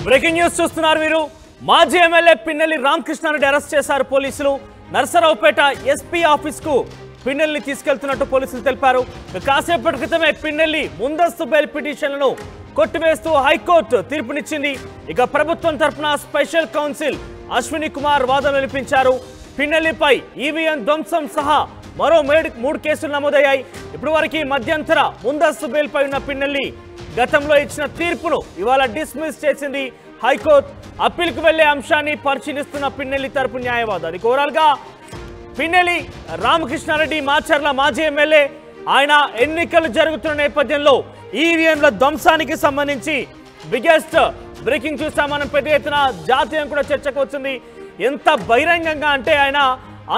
Breaking news చూస్తున్నారు మీరు. మాజీ ఎమ్మెల్యే పిన్నెల్లి రామకృష్ణారెడ్డి అరెస్ట్ చేశారు పోలీసులు. నర్సరావుపేట ఎస్పీ ఆఫీస్ కు పిన్నెల్లిని తీసుకెళ్తున్నట్టు పోలీసులు తెలిపారు. కాసేపటి క్రితమే పిన్నెల్లి ముందస్తు బెయిల్ పిటిషన్లను కొట్టివేస్తూ హైకోర్టు తీర్పునిచ్చింది. ఇక ప్రభుత్వం తరఫున స్పెషల్ కౌన్సిల్ అశ్విని కుమార్ వాదనలు వినిపించారు. పిన్నెల్లిపై ఈవీఎం ధ్వంసం సహా మరో 3 కేసులు నమోదయ్యాయి. ఇప్పటి వరకు మధ్యంతర ముందస్తు బెయిల్ పై ఉన్న పిన్నెల్లి గతంలో ఇచ్చిన తీర్పును ఇవాళ డిస్మిస్ చేసింది హైకోర్టు. అప్పీల్కు వెళ్లే అంశాన్ని పరిశీలిస్తున్న పిన్నెల్లి తరపు న్యాయవాది. అది ఓవరాల్ గా పిన్నెల్లి రామకృష్ణారెడ్డి మాచర్ల మాజీ ఎమ్మెల్యే. ఆయన ఎన్నికలు జరుగుతున్న నేపథ్యంలో ఈవీఎంల ధ్వంసానికి సంబంధించి బిగ్గెస్ట్ బ్రేకింగ్ చూసాం మనం. పెద్ద ఎత్తున జాతీయం కూడా చర్చకు వచ్చింది. ఎంత బహిరంగంగా అంటే ఆయన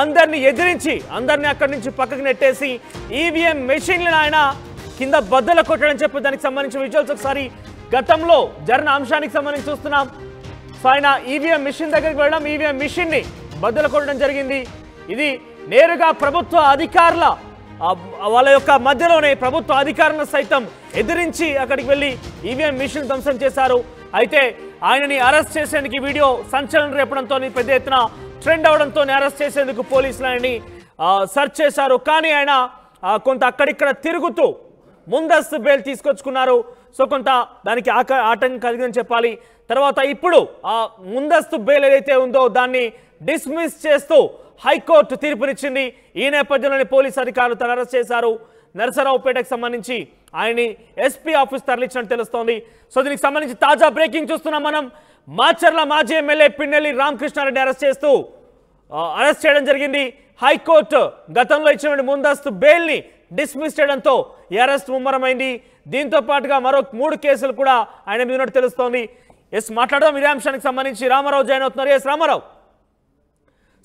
అందరిని ఎదిరించి అందరిని అక్కడి నుంచి పక్కకు నెట్టేసి ఈవీఎం మెషిన్లను ఆయన కింద బద్దలు కొట్టడం చెప్పి దానికి సంబంధించిన విజువల్స్ ఒకసారి గతంలో జరిగిన అంశానికి సంబంధించి చూస్తున్నాం. సో ఆయన ఈవీఎం మిషన్ దగ్గరికి వెళ్ళడం, ఈవీఎం మిషన్ ని బద్దలు కొట్టడం జరిగింది. ఇది నేరుగా ప్రభుత్వ అధికారుల వాళ్ళ యొక్క మధ్యలోనే ప్రభుత్వ అధికారులను సైతం ఎదిరించి అక్కడికి వెళ్ళి ఈవీఎం మిషన్ ధ్వంసం చేశారు. అయితే ఆయనని అరెస్ట్ చేసేందుకు వీడియో సంచలనం రేపడంతో పెద్ద ఎత్తున ట్రెండ్ అవడంతో అరెస్ట్ చేసేందుకు పోలీసులు ఆయన్ని సెర్చ్ చేశారు. కానీ ఆయన కొంత అక్కడిక్కడ తిరుగుతూ ముందస్తు బెయిల్ తీసుకొచ్చుకున్నారు. సో కొంత దానికి ఆటంకం కలిగిందని చెప్పాలి. తర్వాత ఇప్పుడు ఆ ముందస్తు బెయిల్ ఏదైతే ఉందో దాన్ని డిస్మిస్ చేస్తూ హైకోర్టు తీర్పునిచ్చింది. ఈ నేపథ్యంలోని పోలీసు అధికారులు తన అరెస్ట్ చేశారు. నరసరావుపేటకు సంబంధించి ఆయన్ని ఎస్పీ ఆఫీస్ తరలించినట్టు తెలుస్తోంది. సో దీనికి సంబంధించి తాజా బ్రేకింగ్ చూస్తున్నాం మనం. మాచర్ల మాజీ ఎమ్మెల్యే పిన్నెల్లి రామకృష్ణారెడ్డి అరెస్ట్ చేయడం జరిగింది. హైకోర్టు గతంలో ఇచ్చిన ముందస్తు బెయిల్ని డిస్మిస్ చేయడంతో ఈ అరెస్ట్ ముమ్మరమైంది. దీంతో పాటుగా మరో 3 కేసులు కూడా ఆయన మీద ఉన్నట్టు తెలుస్తోంది. మాట్లాడదాం ఇదే అంశానికి సంబంధించి. రామారావు జాయిన్ అవుతున్నారు. రామారావు,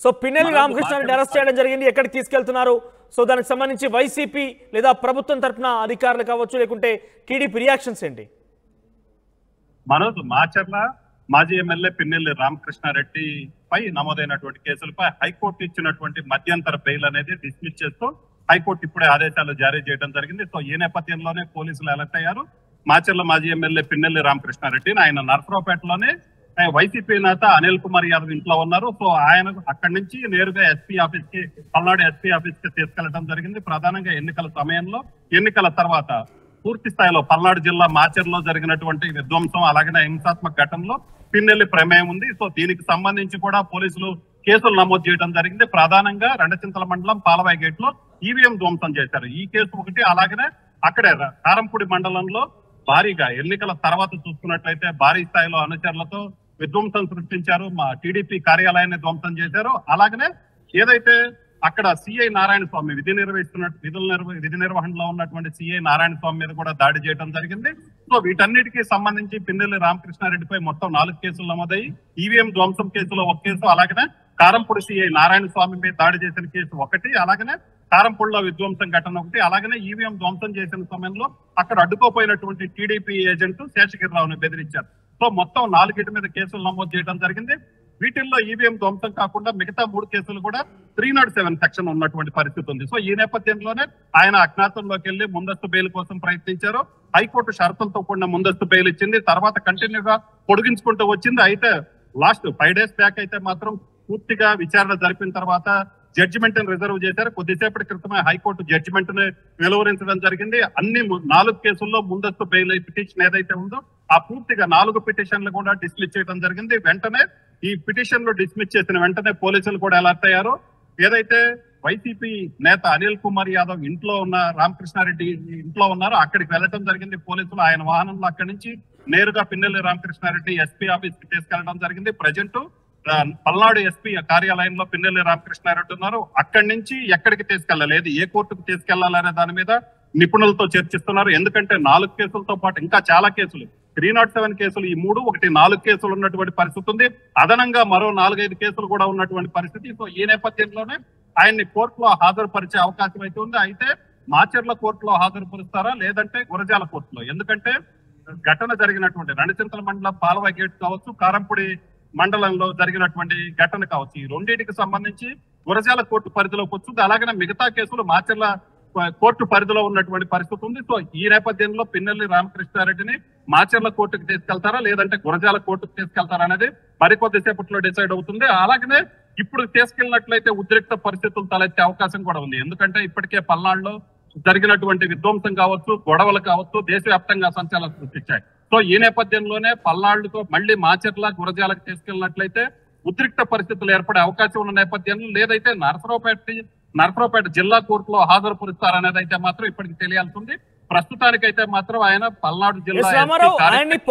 సో పిన్నెల్లి రామకృష్ణారెడ్డి అరెస్ట్ చేయడం జరిగింది. ఎక్కడికి తీసుకెళ్తున్నారు? సో దానికి సంబంధించి వైసీపీ లేదా ప్రభుత్వం తరఫున అధికారులు కావచ్చు, లేకుంటే టీడీపీ రియాక్షన్స్ ఏంటి? మనోజ్, మాచర్ల మాజీ ఎమ్మెల్యే పిన్నెల్లి రామకృష్ణారెడ్డి పై నమోదైనటువంటి కేసులపై హైకోర్టు ఇచ్చినటువంటి మధ్యంతర బెయిల్ అనేది డిస్మిస్ చేస్తూ హైకోర్టు ఇప్పుడే ఆదేశాలు జారీ చేయడం జరిగింది. సో ఈ నేపథ్యంలోనే పోలీసులు అలర్ట్ అయ్యారు. మాచర్ల మాజీ ఎమ్మెల్యే పిన్నెల్లి రామకృష్ణారెడ్డి ఆయన నర్సరావుపేటలోనే వైసీపీ నేత అనిల్ కుమార్ యాదవ్ ఇంట్లో ఉన్నారు. సో ఆయన అక్కడి నుంచి నేరుగా ఎస్పీ ఆఫీస్ కి, పల్నాడు ఎస్పీ ఆఫీస్ కి తీసుకెళ్లడం జరిగింది. ప్రధానంగా ఎన్నికల సమయంలో, ఎన్నికల తర్వాత పూర్తి స్థాయిలో పల్నాడు జిల్లా మాచర్లో జరిగినటువంటి విధ్వంసం అలాగే హింసాత్మక ఘటనలో పిన్నెల్లి ప్రమేయం ఉంది. సో దీనికి సంబంధించి కూడా పోలీసులు కేసులు నమోదు చేయడం జరిగింది. ప్రధానంగా రెండచింతల మండలం పాలవాయి గేట్ లో ఈవీఎం ధ్వంసం చేశారు. ఈ కేసు ఒకటి. అలాగనే అక్కడే కారంపూడి మండలంలో భారీగా ఎన్నికల తర్వాత చూసుకున్నట్లయితే భారీ స్థాయిలో అనుచరులతో విధ్వంసం సృష్టించారు. మా టీడీపీ కార్యాలయాన్ని ధ్వంసం చేశారు. అలాగనే ఏదైతే అక్కడ సిఐ నారాయణ స్వామి విధి నిర్వహణలో ఉన్నటువంటి సిఐ నారాయణ స్వామి మీద కూడా దాడి చేయడం జరిగింది. సో వీటన్నిటికీ సంబంధించి పిన్నెల్లి రామకృష్ణారెడ్డిపై మొత్తం 4 కేసులు నమోదయ్యి ఈవీఎం ధ్వంసం కేసులో 1 కేసు, అలాగనే కారంపూడి సిఐ నారాయణ స్వామి మీద దాడి చేసిన కేసు 1, అలాగనే కారంపూడిలో విధ్వంసం ఘటన 1, అలాగనే ఈవీఎం ధ్వంసం చేసిన సమయంలో అక్కడ అడ్డుకోపోయినటువంటి టీడీపీ ఏజెంట్ శేషగిరిరావుని బెదిరించారు. సో మొత్తం 4 మీద కేసులు నమోదు చేయడం జరిగింది. వీటిల్లో ఈవీఎం ధ్వంసం కాకుండా మిగతా 3 కేసులు కూడా 307 సెక్షన్ ఉన్నటువంటి పరిస్థితి ఉంది. సో ఈ నేపథ్యంలోనే ఆయన అజ్ఞాతంలోకి వెళ్లి ముందస్తు బెయిల్ కోసం ప్రయత్నించారు. హైకోర్టు షరతులతో కూడిన ముందస్తు బెయిల్ ఇచ్చింది. తర్వాత కంటిన్యూగా పొడిగించుకుంటూ వచ్చింది. అయితే లాస్ట్ 5 డేస్ బ్యాక్ అయితే మాత్రం పూర్తిగా విచారణ జరిపిన తర్వాత జడ్జిమెంట్ ని రిజర్వ్ చేశారు. కొద్దిసేపటి క్రితమే హైకోర్టు జడ్జిమెంట్ ని వెలువరించడం జరిగింది. అన్ని 4 కేసుల్లో ముందస్తు బెయిల్ పిటిషన్ ఏదైతే ఉందో ఆ పూర్తిగా 4 పిటిషన్లు కూడా డిస్మిస్ చేయడం జరిగింది. వెంటనే ఈ పిటిషన్లు డిస్మిస్ చేసిన వెంటనే పోలీసులు కూడా అలర్ట్ అయ్యారు. ఏదైతే వైసీపీ నేత అనిల్ కుమార్ యాదవ్ ఇంట్లో ఉన్న రామకృష్ణారెడ్డి ఇంట్లో ఉన్నారో అక్కడికి వెళ్ళడం జరిగింది పోలీసులు. ఆయన వాహనంలో అక్కడి నుంచి నేరుగా పిన్నెల్లి రామకృష్ణారెడ్డి ఎస్పీ ఆఫీస్ కి తీసుకెళ్లడం జరిగింది. ప్రజెంట్ పల్నాడు ఎస్పీ కార్యాలయంలో పిన్నెల్లి రామకృష్ణారెడ్డి ఉన్నారు. అక్కడి నుంచి ఎక్కడికి తీసుకెళ్లలేదు, ఏ కోర్టుకు తీసుకెళ్లాలనే దాని మీద నిపుణులతో చర్చిస్తున్నారు. ఎందుకంటే 4 కేసులతో పాటు ఇంకా చాలా కేసులు, 307 కేసులు, ఈ 3 ఒకటి 4 కేసులు ఉన్నటువంటి పరిస్థితి ఉంది. అదనంగా మరో 4-5 కేసులు కూడా ఉన్నటువంటి పరిస్థితి. సో ఈ నేపథ్యంలోనే ఆయన్ని కోర్టులో హాజరుపరిచే అవకాశం అయితే ఉంది. అయితే మాచర్ల కోర్టులో హాజరుపరుస్తారా లేదంటే గురజాల కోర్టులో? ఎందుకంటే ఘటన జరిగినటువంటి రెండచింతల మండలం పాలవాయి గేట్ కావచ్చు, కారంపూడి మండలంలో జరిగినటువంటి ఘటన కావచ్చు, ఈ రెండింటికి సంబంధించి గురజాల కోర్టు పరిధిలోకి వస్తుంది. అలాగనే మిగతా కేసులు మాచర్ల కోర్టు పరిధిలో ఉన్నటువంటి పరిస్థితి ఉంది. సో ఈ నేపథ్యంలో పిన్నెల్లి రామకృష్ణారెడ్డిని మాచర్ల కోర్టుకు తీసుకెళ్తారా లేదంటే గురజాల కోర్టుకు తీసుకెళ్తారా అనేది మరికొద్దిసేపట్లో డిసైడ్ అవుతుంది. అలాగనే ఇప్పుడు తీసుకెళ్ళినట్లయితే ఉద్రిక్త పరిస్థితులు తలెత్తే అవకాశం కూడా ఉంది. ఎందుకంటే ఇప్పటికే పల్నాడులో జరిగినటువంటి విధ్వంసం కావచ్చు, గొడవలు కావచ్చు, దేశవ్యాప్తంగా సంచలనం సృష్టించాయి. సో ఈ నేపథ్యంలోనే పల్నాడుతో మళ్ళీ మాచర్ల గురజాలకు తీసుకెళ్ళినట్లయితే ఉద్రిక్త పరిస్థితులు ఏర్పడే అవకాశం ఉన్న నేపథ్యంలో లేదైతే నరసరావుపేట జిల్లా కోర్టులో హాజరుపరుస్తారనేది అయితే మాత్రం ఇప్పటికి తెలియాల్సి ఉంది. ప్రస్తుతానికైతే మాత్రం ఆయన పల్నాడు జిల్లా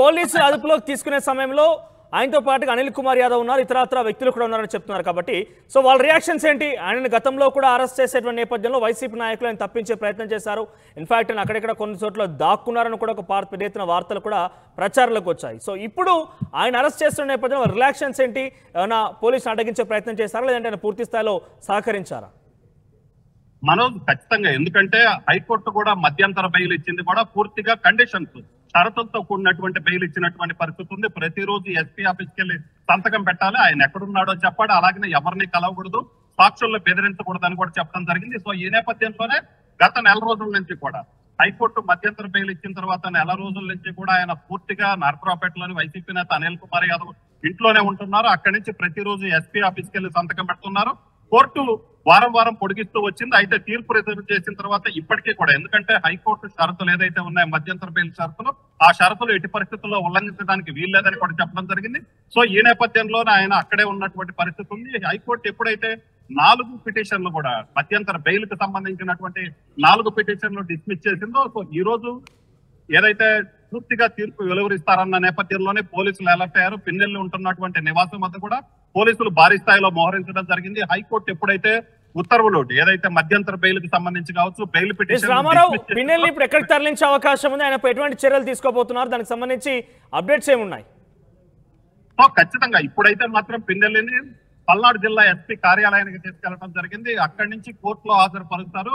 పోలీసులు అదుపులోకి తీసుకునే సమయంలో ఆయనతో పాటుగా అనిల్ కుమార్ యాదవ్ ఉన్నారు, ఇతరత్ర వ్యక్తులు కూడా ఉన్నారని చెప్తున్నారు. కాబట్టి సో వాళ్ళ రియాక్షన్స్ ఏంటి? ఆయనని గతంలో కూడా అరెస్ట్ చేసేటువంటి నేపథ్యంలో వైసీపీ నాయకులు ఆయన తప్పించే ప్రయత్నం చేశారు. ఇన్ఫాక్ట్ ఆయన అక్కడెక్కడ కొన్ని చోట్ల దాక్కున్నారని కూడా ఒక పెద్ద ఎత్తున వార్తలు కూడా ప్రచారంలోకి వచ్చాయి. సో ఇప్పుడు ఆయన అరెస్ట్ చేస్తున్న నేపథ్యంలో రియాక్షన్స్ ఏంటి? ఏమైనా పోలీసులు అడ్డగించే ప్రయత్నం చేశారా లేదంటే ఆయన పూర్తి స్థాయిలో సహకరించారా? మనోజ్ ఖచ్చితంగా, ఎందుకంటే హైకోర్టు కూడా మధ్యంతర బెయిల్ ఇచ్చింది కూడా పూర్తిగా కండిషన్స్ షరతులతో కూడినటువంటి బెయిల్ ఇచ్చినటువంటి పరిస్థితి ఉంది. ప్రతిరోజు ఎస్పీ ఆఫీస్కి వెళ్ళి సంతకం పెట్టాలి, ఆయన ఎక్కడున్నాడో చెప్పాడు, అలాగనే ఎవరిని కలవకూడదు, సాక్షుల్లో బెదిరించకూడదు అని కూడా చెప్పడం జరిగింది. సో ఈ నేపథ్యంలోనే గత నెల రోజుల నుంచి కూడా హైకోర్టు మధ్యంతర బెయిల్ ఇచ్చిన తర్వాత నెల రోజుల నుంచి కూడా ఆయన పూర్తిగా నరసరావుపేటలోని వైసీపీ నేత అనిల్ కుమార్ యాదవ్ ఇంట్లోనే ఉంటున్నారు. అక్కడి నుంచి ప్రతిరోజు ఎస్పీ ఆఫీస్కి వెళ్ళి సంతకం పెడుతున్నారు. కోర్టు వారం పొడిగిస్తూ వచ్చింది. అయితే తీర్పు రిజర్వ్ చేసిన తర్వాత ఇప్పటికీ కూడా, ఎందుకంటే హైకోర్టు షరతులు ఏదైతే ఉన్నాయో మధ్యంతర బెయిల్ షరతులు, ఆ షరతులు ఎట్టి పరిస్థితుల్లో ఉల్లంఘించడానికి వీల్లేదని కూడా చెప్పడం జరిగింది. సో ఈ నేపథ్యంలోనే ఆయన అక్కడే ఉన్నటువంటి పరిస్థితి ఉంది. హైకోర్టు ఎప్పుడైతే 4 పిటిషన్లు కూడా మధ్యంతర బెయిల్ కు సంబంధించినటువంటి 4 పిటిషన్లు డిస్మిస్ చేసిందో, సో ఈ రోజు ఏదైతే పూర్తిగా తీర్పు వెలువరిస్తారన్న నేపథ్యంలోనే పోలీసులు అలర్ట్ అయ్యారు. పిన్నెల్లి ఉంటున్నటువంటి నివాసం వద్ద కూడా పోలీసులు భారీ స్థాయిలో మోహరించడం జరిగింది. హైకోర్టు ఎప్పుడైతే ఉత్తర్వులు ఏదైతే మధ్యంతర బెయిల్ కి సంబంధించి కావచ్చు, బెయిల్ పిటిషన్ రామారావు పిన్నెల్లి ఇప్పుడు ఎక్కడికి తరలించే అవకాశం ఉంది? ఆయన ఎటువంటి చర్యలు తీసుకోబోతున్నారు? దానికి సంబంధించి అప్డేట్స్ ఏమున్నాయి? ఖచ్చితంగా ఇప్పుడైతే మాత్రం పిన్నెల్లిని పల్నాడు జిల్లా ఎస్పీ కార్యాలయానికి తీసుకెళ్లడం జరిగింది. అక్కడి నుంచి కోర్టులో హాజరుపరుస్తారు.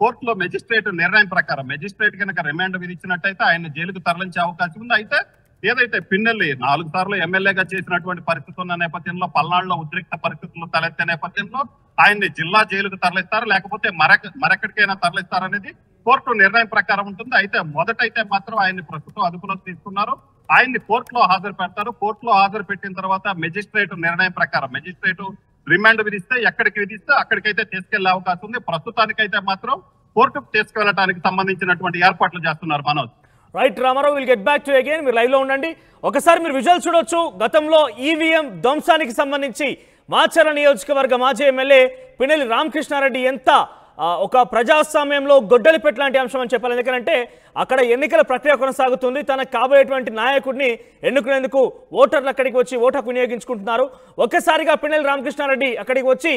కోర్టులో మెజిస్ట్రేట్ నిర్ణయం ప్రకారం మెజిస్ట్రేట్ కనుక రిమాండ్ విధించినట్టయితే ఆయన జైలుకు తరలించే అవకాశం ఉంది. అయితే ఏదైతే పిన్నెల్లి 4 సార్లు ఎమ్మెల్యేగా చేసినటువంటి పరిస్థితి ఉన్న నేపథ్యంలో, పల్నాడులో ఉద్రిక్త పరిస్థితులు తలెత్తే నేపథ్యంలో ఆయన్ని జిల్లా జైలుకు తరలిస్తారు లేకపోతే మరెక్కడికైనా తరలిస్తారనేది కోర్టు నిర్ణయం ప్రకారం ఉంటుంది. అయితే మొదటైతే మాత్రం ఆయన్ని ప్రస్తుతం అదుపులోకి తీసుకున్నారు. ఆయన్ని కోర్టులో హాజరు పెడతారు. కోర్టులో హాజరు పెట్టిన తర్వాత మెజిస్ట్రేట్ నిర్ణయం ప్రకారం మెజిస్ట్రేట్ రిమాండ్ విధిస్తే ఎక్కడికి విధిస్తే అక్కడికైతే తీసుకెళ్లే అవకాశం ఉంది. ప్రస్తుతానికైతే మాత్రం కోర్టుకు తీసుకెళ్లడానికి సంబంధించినటువంటి ఏర్పాట్లు చేస్తున్నారు Manoj. Right Ramarao, will get back to again. మీరు లైవ్ లో ఉండండి. ఒకసారి మీరు విజువల్ చూడొచ్చు. గతంలో ఈవీఎం ధ్వంసానికి సంబంధించి మాచర్ల నియోజకవర్గ మాజీ ఎమ్మెల్యే పిన్నెల్లి రామకృష్ణారెడ్డి ఎంత ఒక ప్రజాస్వామ్యంలో గొడ్డలి పెట్టలాంటి అంశం అని చెప్పాలి. ఎందుకంటే అక్కడ ఎన్నికల ప్రక్రియ కొనసాగుతుంది. తనకు కాబోయేటువంటి నాయకుడిని ఎన్నుకునేందుకు ఓటర్లు అక్కడికి వచ్చి ఓటు వినియోగించుకుంటున్నారు. ఒక్కసారిగా పిన్నెల్లి రామకృష్ణారెడ్డి అక్కడికి వచ్చి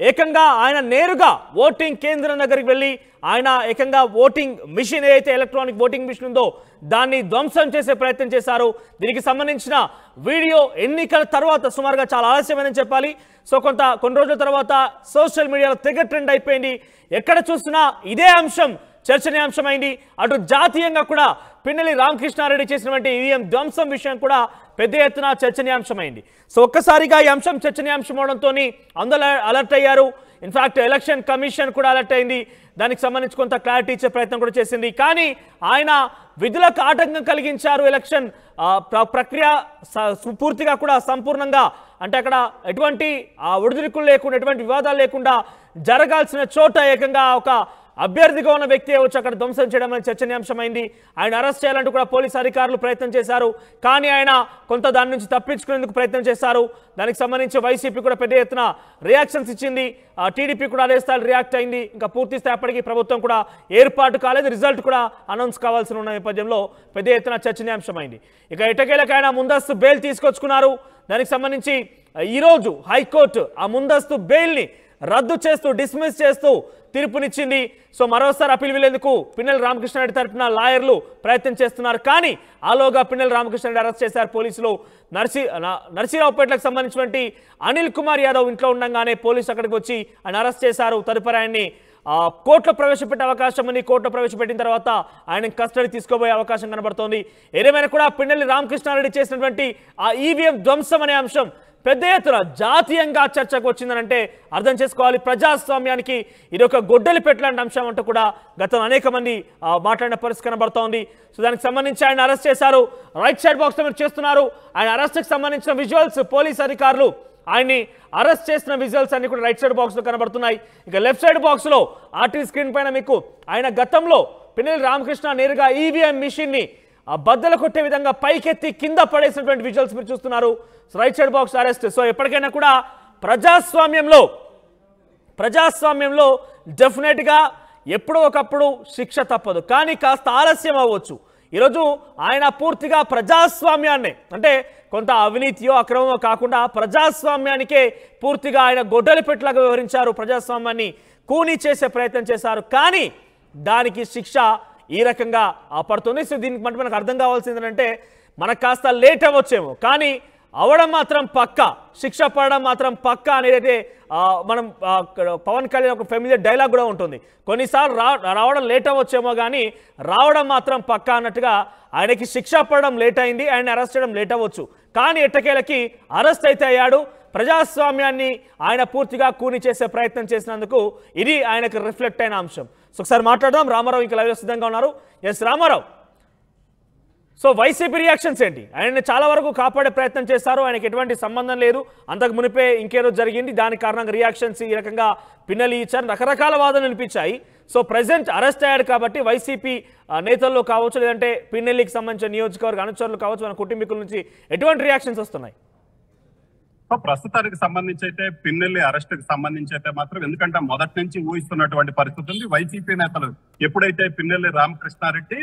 ఏకంగా ఆయన నేరుగా ఓటింగ్ కేంద్రం దగ్గరికి వెళ్ళి ఆయన ఏకంగా ఓటింగ్ మిషన్ ఏదైతే ఎలక్ట్రానిక్ ఓటింగ్ మిషన్ ఉందో దాన్ని ధ్వంసం చేసే ప్రయత్నం చేశారు. దీనికి సంబంధించిన వీడియో ఎన్నికల తర్వాత సుమారుగా చాలా ఆలస్యమని చెప్పాలి. సో కొన్ని రోజుల తర్వాత సోషల్ మీడియాలో తెగ ట్రెండ్ అయిపోయింది. ఎక్కడ చూసినా ఇదే అంశం చర్చనీయాంశమైంది. అటు జాతీయంగా కూడా పిన్నెల్లి రామకృష్ణారెడ్డి చేసినటువంటి ఈవీఎం ధ్వంసం విషయం కూడా పెద్ద ఎత్తున చర్చనీయాంశమైంది. సో ఒక్కసారిగా ఈ అంశం చర్చనీయాంశం అవడంతో అందరూ అలర్ట్ అయ్యారు. ఇన్ఫాక్ట్ ఎలక్షన్ కమిషన్ కూడా అలర్ట్ అయింది. దానికి సంబంధించి కొంత క్లారిటీ ఇచ్చే ప్రయత్నం కూడా చేసింది. కానీ ఆయన విధులకు ఆటంకం కలిగించారు. ఎలక్షన్ ప్రక్రియ పూర్తిగా కూడా సంపూర్ణంగా, అంటే అక్కడ ఎటువంటి ఒడిదుడుకులు లేకుండా ఎటువంటి వివాదాలు లేకుండా జరగాల్సిన చోట ఏకంగా ఒక అభ్యర్థిగా ఉన్న వ్యక్తి వచ్చి అక్కడ ధ్వంసం చేయడం అనేది చర్చనీయాంశమైంది. ఆయన అరెస్ట్ చేయాలంటూ కూడా పోలీసు అధికారులు ప్రయత్నం చేశారు. కానీ ఆయన కొంత దాని నుంచి తప్పించుకునేందుకు ప్రయత్నం చేశారు. దానికి సంబంధించి వైసీపీ కూడా పెద్ద ఎత్తున రియాక్షన్స్ ఇచ్చింది. టీడీపీ కూడా అదే స్థాయిలో రియాక్ట్ అయింది. ఇంకా పూర్తి స్థాయి అప్పటికి ప్రభుత్వం కూడా ఏర్పాటు కాలేదు. రిజల్ట్ కూడా అనౌన్స్ కావాల్సి ఉన్న నేపథ్యంలో పెద్ద ఎత్తున చర్చనీయాంశమైంది. ఇక ఎటకేలకు ఆయన ముందస్తు బెయిల్ తీసుకొచ్చుకున్నారు. దానికి సంబంధించి ఈరోజు హైకోర్టు ఆ ముందస్తు బెయిల్ని రద్దు చేస్తూ డిస్మిస్ చేస్తూ తీర్పునిచ్చింది. సో మరోసారి అప్పీల్ వెళ్లేందుకు పిన్నెల్లి రామకృష్ణారెడ్డి తరపున లాయర్లు ప్రయత్నం చేస్తున్నారు. కానీ ఆలోగా పిన్నెల్లి రామకృష్ణారెడ్డి అరెస్ట్ చేశారు పోలీసులు. నర్సీరావుపేటలకు సంబంధించినటువంటి అనిల్ కుమార్ యాదవ్ ఇంట్లో ఉండగానే పోలీసు అక్కడికి వచ్చి ఆయన అరెస్ట్ చేశారు. తదుపరి ఆయన్ని కోర్టులో ప్రవేశపెట్టే అవకాశం ఉంది. కోర్టులో ప్రవేశపెట్టిన తర్వాత ఆయన కస్టడీ తీసుకోబోయే అవకాశం కనబడుతోంది. ఏదేమైనా కూడా పిన్నెల్లి రామకృష్ణారెడ్డి చేసినటువంటి ఆ ఈవీఎం ధ్వంసం అనే అంశం పెద్ద ఎత్తున జాతీయంగా చర్చకు వచ్చిందనంటే అర్థం చేసుకోవాలి. ప్రజాస్వామ్యానికి ఇది ఒక గొడ్డలి పెట్టలాంటి అంశం అంటూ కూడా గతంలో అనేక మంది మాట్లాడిన పరిస్థితి కనబడుతోంది. సో దానికి సంబంధించి ఆయన అరెస్ట్ చేశారు. రైట్ సైడ్ బాక్స్ లో మీరు చేస్తున్నారు. ఆయన అరెస్ట్కి సంబంధించిన విజువల్స్ పోలీస్ అధికారులు ఆయన్ని అరెస్ట్ చేసిన విజువల్స్ అన్ని కూడా రైట్ సైడ్ బాక్స్ లో కనబడుతున్నాయి. ఇక లెఫ్ట్ సైడ్ బాక్స్ లో ఆర్టీవీ స్క్రీన్ పైన మీకు ఆయన గతంలో పిన్నెల్లి రామకృష్ణ నేరుగా ఈవీఎం మిషన్ ని బద్దలు కొట్టే విధంగా పైకెత్తి కింద పడేసినటువంటి విజువల్స్ మీరు చూస్తున్నారు. Right side box arrest. So ఎప్పటికైనా కూడా ప్రజాస్వామ్యంలో డెఫినెట్ గా ఎప్పుడో ఒకప్పుడు శిక్ష తప్పదు, కానీ కాస్త ఆలస్యం అవ్వచ్చు. ఈరోజు ఆయన పూర్తిగా ప్రజాస్వామ్యాన్ని అంటే కొంత అవినీతియో అక్రమమో కాకుండా ప్రజాస్వామ్యానికే పూర్తిగా ఆయన గొడ్డలి పెట్టలాగా వ్యవహరించారు. ప్రజాస్వామ్యాన్ని కూనీ చేసే ప్రయత్నం చేశారు, కానీ దానికి శిక్ష ఈ రకంగా పడుతుంది. సో దీనికి మనకు అర్థం కావాల్సింది ఏంటంటే మనకు కాస్త లేట్ అవ్వచ్చేమో, కానీ అవడం మాత్రం పక్క, శిక్ష పడడం మాత్రం పక్క అనేది మనం పవన్ కళ్యాణ్ ఒక ఫెమిలియర్ డైలాగ్ కూడా ఉంటుంది. కొన్నిసార్లు రావడం లేట్ అవ్వచ్చేమో కానీ రావడం మాత్రం పక్క అన్నట్టుగా ఆయనకి శిక్ష పడడం లేట్ అయింది, ఆయన అరెస్ట్ చేయడం లేట్ అవ్వచ్చు, కానీ ఎట్టకేలకి అరెస్ట్ అయితే అయ్యాడు. ప్రజాస్వామ్యాన్ని ఆయన పూర్తిగా కూని చేసే ప్రయత్నం చేసినందుకు ఇది ఆయనకు రిఫ్లెక్ట్ అయిన అంశం. సో ఒకసారి మాట్లాడదాం. రామారావు ఇంకా లైవ్లో సిద్ధంగా ఉన్నారు. Yes Ramarao, so YCP reactions ఏంటి? ఆయన్ని చాలా వరకు కాపాడే ప్రయత్నం చేశారు, ఆయనకి ఎటువంటి సంబంధం లేదు, అంతకు మునిపే ఇంకేదో జరిగింది, దాని కారణంగా రియాక్షన్స్ ఈ రకంగా పిన్నెల్లి ఇచ్చారు, రకరకాల వాదనలు వినిపించాయి. సో ప్రెసెంట్ అరెస్ట్ అయ్యాడు కాబట్టి వైసీపీ నేతల్లో కావచ్చు, లేదంటే పిన్నెల్లికి సంబంధించిన నియోజకవర్గ అనుచరులు కావచ్చు, మన కుటుంబీకుల నుంచి ఎటువంటి రియాక్షన్స్ వస్తున్నాయి? సో ప్రస్తుతానికి సంబంధించి అయితే పిన్నెల్లి అరెస్ట్ కి సంబంధించి అయితే మాత్రం, ఎందుకంటే మొదటి నుంచి ఊహిస్తున్నటువంటి పరిస్థితి ఉంది. వైసీపీ నేతలు ఎప్పుడైతే పిన్నెల్లి రామకృష్ణారెడ్డి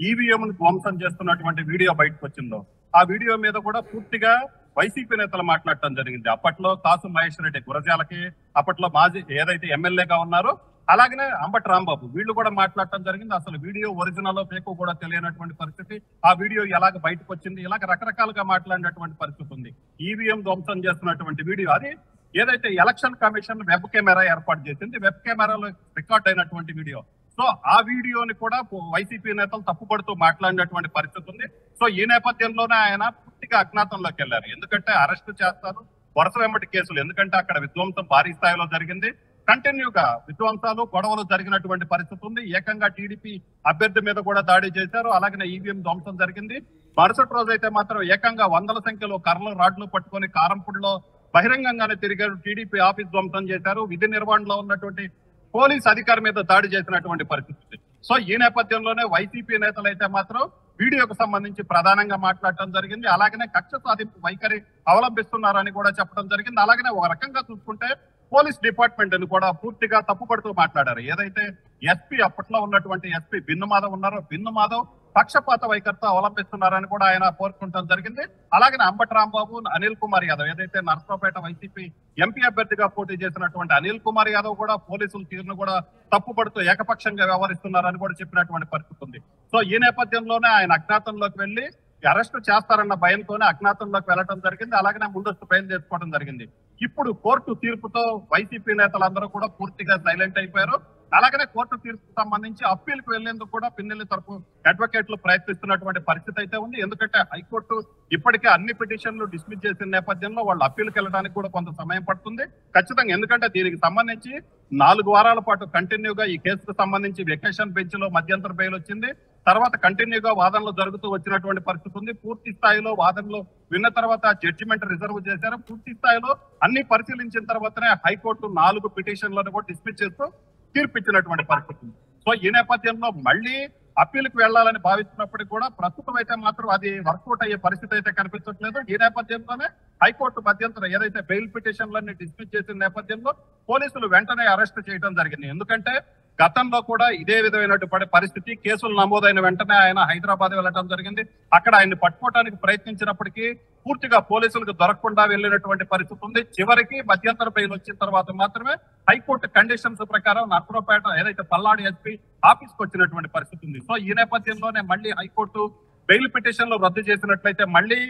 ఈవీఎం ధ్వంసం చేస్తున్నటువంటి వీడియో బయటకు వచ్చిందో, ఆ వీడియో మీద కూడా పూర్తిగా వైసీపీ నేతలు మాట్లాడటం జరిగింది. అప్పట్లో కాసు మహేష్ రెడ్డి గురజాలకి, అప్పట్లో మాజీ ఏదైతే ఎమ్మెల్యేగా ఉన్నారో అలాగనే అంబటి రాంబాబు, వీళ్ళు కూడా మాట్లాడటం జరిగింది. అసలు వీడియో ఒరిజినల్ ఫేక్ కూడా తెలియనటువంటి పరిస్థితి, ఆ వీడియో ఎలాగ బయటకు వచ్చింది, ఇలాగ రకరకాలుగా మాట్లాడినటువంటి పరిస్థితి ఉంది. ఈవీఎం ధ్వంసం చేస్తున్నటువంటి వీడియో అది ఏదైతే ఎలక్షన్ కమిషన్ వెబ్ కెమెరా ఏర్పాటు చేసింది, వెబ్ కెమెరాలో రికార్డ్ అయినటువంటి వీడియో. సో ఆ వీడియోని కూడా వైసీపీ నేతలు తప్పుపడుతూ మాట్లాడినటువంటి పరిస్థితి ఉంది. సో ఈ నేపథ్యంలోనే ఆయన పూర్తిగా అజ్ఞాతంలోకి వెళ్ళారు. ఎందుకంటే అరెస్ట్ చేస్తారు, వరుస వెంబటి కేసులు, ఎందుకంటే అక్కడ విధ్వంసం భారీ స్థాయిలో జరిగింది, కంటిన్యూగా విధ్వంసాలు గొడవలు జరిగినటువంటి పరిస్థితి ఉంది. ఏకంగా టీడీపీ అభ్యర్థి మీద కూడా దాడి చేశారు, అలాగే ఈవీఎం ధ్వంసం జరిగింది. మరుసటి రోజు అయితే మాత్రం ఏకంగా వందల సంఖ్యలో కర్రలు రాడ్లు పట్టుకొని కారంపూడిలో బహిరంగంగానే తిరిగారు, టీడీపీ ఆఫీస్ ధ్వంసం చేశారు, విధి నిర్వహణలో ఉన్నటువంటి పోలీస్ అధికారి మీద దాడి చేసినటువంటి పరిస్థితి. సో ఈ నేపథ్యంలోనే వైసీపీ నేతలు అయితే మాత్రం వీడియోకు సంబంధించి ప్రధానంగా మాట్లాడటం జరిగింది. అలాగనే కక్ష సాధింపు వైఖరి అవలంబిస్తున్నారని కూడా చెప్పడం జరిగింది. అలాగనే ఒక రకంగా చూసుకుంటే పోలీస్ డిపార్ట్మెంట్ అని కూడా పూర్తిగా తప్పుపడుతూ మాట్లాడారు. ఏదైతే ఎస్పీ అప్పట్లో ఉన్నటువంటి ఎస్పీ బిన్ను మాధవ్ ఉన్నారో, బిన్ను మాధవ్ పక్షపాత వైఖరితో అవలంబిస్తున్నారని కూడా ఆయన కోరుకుంటం జరిగింది. అలాగే అంబటి రాంబాబు, అనిల్ కుమార్ యాదవ్, ఏదైతే నర్సరావుపేట వైసీపీ ఎంపీ అభ్యర్థిగా పోటీ చేసినటువంటి అనిల్ కుమార్ యాదవ్ కూడా పోలీసుల తీరును కూడా తప్పుపడుతూ ఏకపక్షంగా వ్యవహరిస్తున్నారని కూడా చెప్పినటువంటి పరిస్థితి ఉంది. సో ఈ నేపథ్యంలోనే ఆయన అజ్ఞాతంలోకి వెళ్లి అరెస్ట్ చేస్తారన్న భయంతోనే అజ్ఞాతంలోకి వెళ్ళడం జరిగింది. అలాగనే ముందస్తు బయలుదేరుకోవడం జరిగింది. ఇప్పుడు కోర్టు తీర్పుతో వైసీపీ నేతలందరూ కూడా పూర్తిగా సైలెంట్ అయిపోయారు. అలాగనే కోర్టు తీర్పుకు సంబంధించి అప్పీల్కి వెళ్లేందుకు కూడా పిన్నెల్లి తరపు అడ్వకేట్లు ప్రయత్నిస్తున్నటువంటి పరిస్థితి అయితే ఉంది. ఎందుకంటే హైకోర్టు ఇప్పటికే అన్ని పిటిషన్లు డిస్మిస్ చేసిన నేపథ్యంలో వాళ్ళు అప్పీల్కి వెళ్ళడానికి కూడా కొంత సమయం పడుతుంది ఖచ్చితంగా. ఎందుకంటే దీనికి సంబంధించి 4 వారాల పాటు కంటిన్యూగా ఈ కేసుకు సంబంధించి వెకేషన్ బెంచ్ లో మధ్యంతర బెయిల్ వచ్చింది. తర్వాత కంటిన్యూగా వాదనలు జరుగుతూ వచ్చినటువంటి పరిస్థితి ఉంది. పూర్తి స్థాయిలో వాదనలు విన్న తర్వాత జడ్జిమెంట్ రిజర్వ్ చేశారు. పూర్తి స్థాయిలో అన్ని పరిశీలించిన తర్వాతనే హైకోర్టు 4 పిటిషన్లను కూడా డిస్మిస్ చేస్తూ తీర్పిచ్చినటువంటి పరిస్థితి ఉంది. సో ఈ నేపథ్యంలో మళ్ళీ అప్పీల్కి వెళ్లాలని భావిస్తున్నప్పటికీ కూడా ప్రస్తుతం అయితే మాత్రం అది వర్కౌట్ అయ్యే పరిస్థితి అయితే కనిపించట్లేదు. ఈ నేపథ్యంలోనే హైకోర్టు మధ్యంతరం ఏదైతే బెయిల్ పిటిషన్లన్నీ డిస్మిస్ చేసిన నేపథ్యంలో పోలీసులు వెంటనే అరెస్ట్ చేయడం జరిగింది. ఎందుకంటే గతంలో కూడా ఇదే విధమైనటువంటి పరిస్థితి, కేసులు నమోదైన వెంటనే ఆయన హైదరాబాద్ వెళ్ళడం జరిగింది. అక్కడ ఆయన్ని పట్టుకోవడానికి ప్రయత్నించినప్పటికీ పూర్తిగా పోలీసులకు దొరకకుండా వెళ్ళినటువంటి పరిస్థితి ఉంది. చివరికి మధ్యంతర బెయిల్ వచ్చిన తర్వాత మాత్రమే హైకోర్టు కండిషన్స్ ప్రకారం నర్సరావుపేట ఏదైతే పల్నాడు ఎస్పీ ఆఫీస్కి వచ్చినటువంటి పరిస్థితి ఉంది. సో ఈ నేపథ్యంలోనే మళ్ళీ హైకోర్టు బెయిల్ పిటిషన్లు రద్దు చేసినట్లయితే మళ్ళీ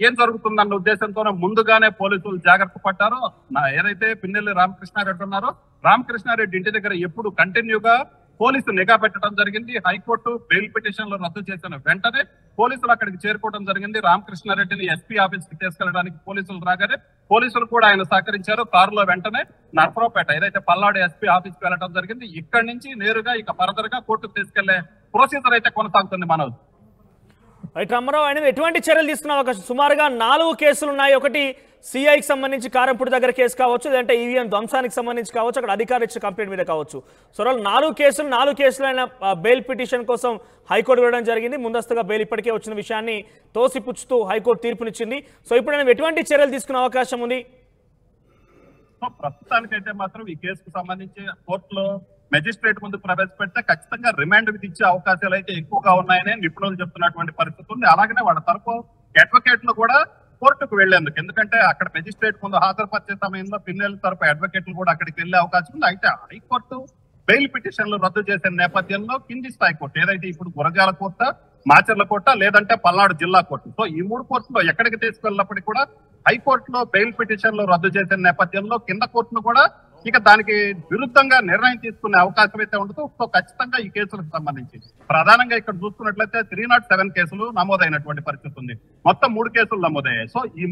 ఏం జరుగుతుందన్న ఉద్దేశంతోనే ముందుగానే పోలీసులు జాగ్రత్త పడ్డారు. ఏదైతే పిన్నెల్లి రామకృష్ణారెడ్డి ఉన్నారో, రామకృష్ణారెడ్డి ఇంటి దగ్గర ఎప్పుడు కంటిన్యూగా పోలీసు నిఘా పెట్టడం జరిగింది. హైకోర్టు బెయిల్ పిటిషన్లు రద్దు చేసిన వెంటనే పోలీసులు అక్కడికి చేరుకోవడం జరిగింది. రామకృష్ణారెడ్డిని ఎస్పీ ఆఫీస్ కి తీసుకెళ్లడానికి పోలీసులు రాగానే పోలీసులు కూడా ఆయన సహకరించారు. కారులో వెంటనే నర్సరావుపేట ఏదైతే పల్నాడు ఎస్పీ ఆఫీస్ కి వెళ్ళడం జరిగింది. ఇక్కడి నుంచి నేరుగా ఇక ఫర్దర్ గా కోర్టుకు తీసుకెళ్లే ప్రొసీజర్ అయితే కొనసాగుతుంది. మనోజ్ రైట్ రామారావు, ఆయన ఎటువంటి చర్యలు తీసుకున్న అవకాశం? సుమారుగా 4 కేసులు ఉన్నాయి. ఒకటి సిఐకి సంబంధించి కారంపూడి దగ్గర కేసు కావచ్చు, లేదంటే ఈవీఎం ధ్వంసానికి సంబంధించి కావచ్చు, అక్కడ అధికారులు ఇచ్చిన కంప్లైంట్ మీద కావచ్చు. సో 4 కేసులు ఆయన బెయిల్ పిటిషన్ కోసం హైకోర్టు వెళ్ళడం జరిగింది. ముందస్తుగా బెయిల్ ఇప్పటికే వచ్చిన విషయాన్ని తోసిపుచ్చుతూ హైకోర్టు తీర్పునిచ్చింది. సో ఇప్పుడు ఆయన ఎటువంటి చర్యలు తీసుకునే అవకాశం ఉంది? ప్రస్తుతానికైతే మాత్రం ఈ కేసుకు సంబంధించి కోర్టులో మెజిస్ట్రేట్ ముందు ప్రవేశపెడితే ఖచ్చితంగా రిమాండ్ విధించే అవకాశాలు అయితే ఎక్కువగా ఉన్నాయని నిపుణులు చెప్తున్నటువంటి పరిస్థితి ఉంది. అలాగనే వాళ్ళ తరపు అడ్వకేట్లు కూడా కోర్టుకు వెళ్లేందుకు, ఎందుకంటే అక్కడ మెజిస్ట్రేట్ ముందు హాజరుపరిచే సమయంలో పిన్నెల తరపు అడ్వకేట్లు కూడా అక్కడికి వెళ్లే అవకాశం ఉంది. అయితే హైకోర్టు బెయిల్ పిటిషన్లు రద్దు చేసిన నేపథ్యంలో కింది స్థాయి కోర్టు ఏదైతే ఇప్పుడు గురజాల కోర్టు, మాచర్ల కోర్టు, లేదంటే పల్నాడు జిల్లా కోర్టు, సో ఈ 3 కోర్టులో ఎక్కడికి తీసుకెళ్ళినప్పటికీ కూడా హైకోర్టులో బెయిల్ పిటిషన్లు రద్దు చేసిన నేపథ్యంలో కింద కోర్టును కూడా ఇక దానికి విరుద్ధంగా నిర్ణయం తీసుకునే అవకాశం అయితే ఉండదు. సో ఖచ్చితంగా ఈ కేసులకు సంబంధించి ప్రధానంగా ఇక్కడ చూసుకున్నట్లయితే 307 కేసులు నమోదైనటువంటి పరిస్థితి ఉంది. మొత్తం 3 కేసులు నమోదయ్యాయి. సో ఈ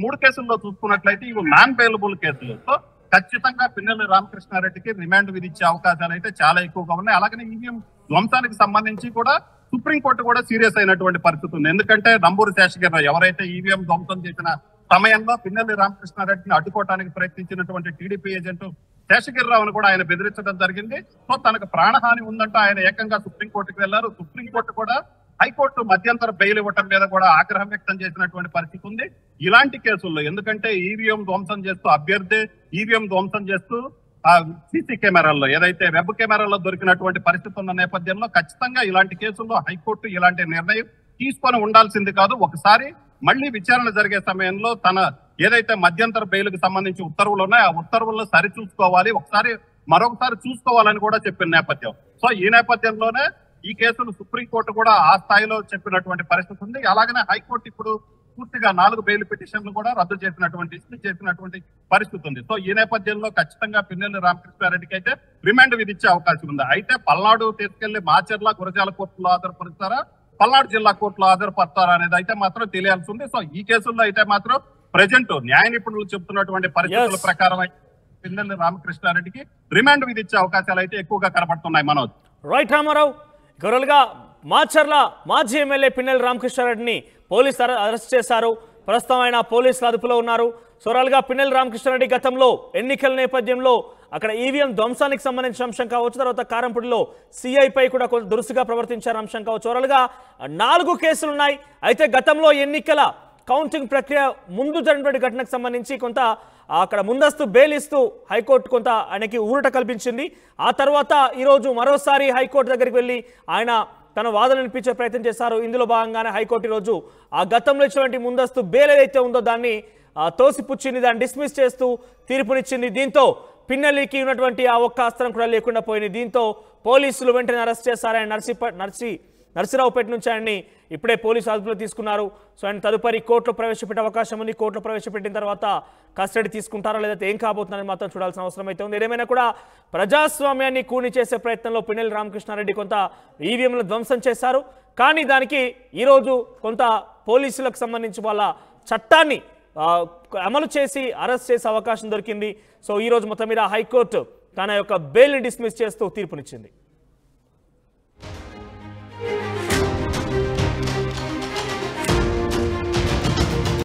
3 కేసుల్లో చూసుకున్నట్లయితే ఇవి నాన్ బెయిలబుల్ కేసులు. సో ఖచ్చితంగా పిన్నెల్లి రామకృష్ణారెడ్డికి రిమాండ్ విధించే అవకాశాలు అయితే చాలా ఎక్కువగా ఉన్నాయి. అలాగనే ఈవీఎం ధ్వంసానికి సంబంధించి కూడా సుప్రీంకోర్టు కూడా సీరియస్ అయినటువంటి పరిస్థితి ఉంది. ఎందుకంటే నంబూరు శేషగిరిరావు ఎవరైతే ఈవీఎం ధ్వంసం చేసిన సమయంలో పిన్నెల్లి రామకృష్ణారెడ్డిని అడ్డుకోవడానికి ప్రయత్నించినటువంటి టీడీపీ ఏజెంట్ శేషగిరిరావును కూడా ఆయన బెదిరించడం జరిగింది. సో తనకు ప్రాణహాని ఉందంటే ఆయన ఏకంగా సుప్రీంకోర్టుకు వెళ్లారు. సుప్రీంకోర్టు కూడా హైకోర్టు మధ్యంతర బెయిల్ ఇవ్వటం మీద కూడా ఆగ్రహం వ్యక్తం చేసినటువంటి పరిస్థితి ఉంది. ఇలాంటి కేసుల్లో ఎందుకంటే ఈవీఎం ధ్వంసం చేస్తూ అభ్యర్థి ఈవీఎం ధ్వంసం చేస్తూ సీసీ కెమెరాల్లో ఏదైతే వెబ్ కెమెరాల్లో దొరికినటువంటి పరిస్థితి ఉన్న నేపథ్యంలో ఖచ్చితంగా ఇలాంటి కేసుల్లో హైకోర్టు ఇలాంటి నిర్ణయం తీసుకొని ఉండాల్సింది కాదు. ఒకసారి మళ్ళీ విచారణ జరిగే సమయంలో తన ఏదైతే మధ్యంతర బెయిల్కి సంబంధించి ఉత్తర్వులు ఉన్నాయో ఆ ఉత్తర్వులను సరి చూసుకోవాలి, మరొకసారి చూసుకోవాలని కూడా చెప్పిన నేపథ్యం. సో ఈ నేపథ్యంలోనే ఈ కేసును సుప్రీంకోర్టు కూడా ఆ స్థాయిలో చెప్పినటువంటి పరిస్థితి ఉంది. అలాగనే హైకోర్టు ఇప్పుడు పూర్తిగా 4 బెయిల్ పిటిషన్లు కూడా రద్దు చేసినటువంటి పరిస్థితి ఉంది. సో ఈ నేపథ్యంలో ఖచ్చితంగా పిన్నెల్లి రామకృష్ణారెడ్డికి అయితే రిమాండ్ విధించే అవకాశం ఉంది. అయితే పల్నాడు తీసుకెళ్లి మాచర్ల గురజాల కోర్టులో హాజరుపరుస్తారా, పల్నాడు జిల్లా కోర్టులో హాజరుపడతారా అనేది అయితే మాత్రం తెలియాల్సి ఉంది. సో ఈ కేసుల్లో అయితే మాత్రం ప్రజెంట్ న్యాయ నిపుణులు చెబుతున్నటువంటి పరిస్థితుల ప్రకారం పిన్నెల్లి రామకృష్ణారెడ్డికి రిమాండ్ విధించే అవకాశాలు అయితే ఎక్కువగా కనబడుతున్నాయి. మనోజ్ రైట్ రామారావు, గొర్రెలుగా మాచర్ల మాజీ ఎమ్మెల్యే పిన్నెల్లి రామకృష్ణారెడ్డిని పోలీసులు అరెస్ట్ చేశారు. ప్రస్తుతం ఆయన పోలీసుల అదుపులో ఉన్నారు. సోరాలుగా పిన్నెల్లి రామకృష్ణారెడ్డి గతంలో ఎన్నికల నేపథ్యంలో అక్కడ ఈవీఎం ధ్వంసానికి సంబంధించిన అంశం కావచ్చు, తర్వాత కారంపూడిలో సిఐపై కూడా కొంత దురుసుగా ప్రవర్తించారు అంశం కావచ్చు. ఓవరాల్గా 4 కేసులు ఉన్నాయి. అయితే గతంలో ఎన్నికల కౌంటింగ్ ప్రక్రియ ముందు జరిగినటువంటి ఘటనకు సంబంధించి కొంత అక్కడ ముందస్తు బెయిల్ ఇస్తూ హైకోర్టు కొంత ఆయనకి ఊరట కల్పించింది. ఆ తర్వాత ఈరోజు మరోసారి హైకోర్టు దగ్గరికి వెళ్ళి ఆయన తన వాదన వినిపించే ప్రయత్నం చేశారు. ఇందులో భాగంగానే హైకోర్టు ఈరోజు ఆ గతంలో ఇచ్చినటువంటి ముందస్తు బెయిల్ ఏదైతే ఉందో దాన్ని తోసిపుచ్చింది, దాన్ని డిస్మిస్ చేస్తూ తీర్పునిచ్చింది. దీంతో పిన్నెల్లికి ఉన్నటువంటి ఆ ఒక్క అస్త్రం కూడా లేకుండా పోయింది. దీంతో పోలీసులు వెంటనే అరెస్ట్ చేశారు. ఆయన నర్సరావుపేట నుంచి ఆయన్ని ఇప్పుడే పోలీసు అదుపులో తీసుకున్నారు. సో ఆయన తదుపరి కోర్టులో ప్రవేశపెట్టే అవకాశం ఉంది. కోర్టులో ప్రవేశపెట్టిన తర్వాత కస్టడీ తీసుకుంటారా లేదా ఏం కాబోతుందని మాత్రం చూడాల్సిన అవసరం అయితే ఉంది. ఏదేమైనా కూడా ప్రజాస్వామ్యాన్ని కూని చేసే ప్రయత్నంలో పిన్నెల్లి రామకృష్ణారెడ్డి కొంత ఈవీఎంలను ధ్వంసం చేశారు. కానీ దానికి ఈరోజు కొంత పోలీసులకు సంబంధించి వాళ్ళ చట్టాన్ని అమలు చేసి అరెస్ట్ చేసే అవకాశం దొరికింది. సో ఈరోజు మొత్తం మీద హైకోర్టు తన యొక్క బెయిల్ని డిస్మిస్ చేస్తూ తీర్పునిచ్చింది.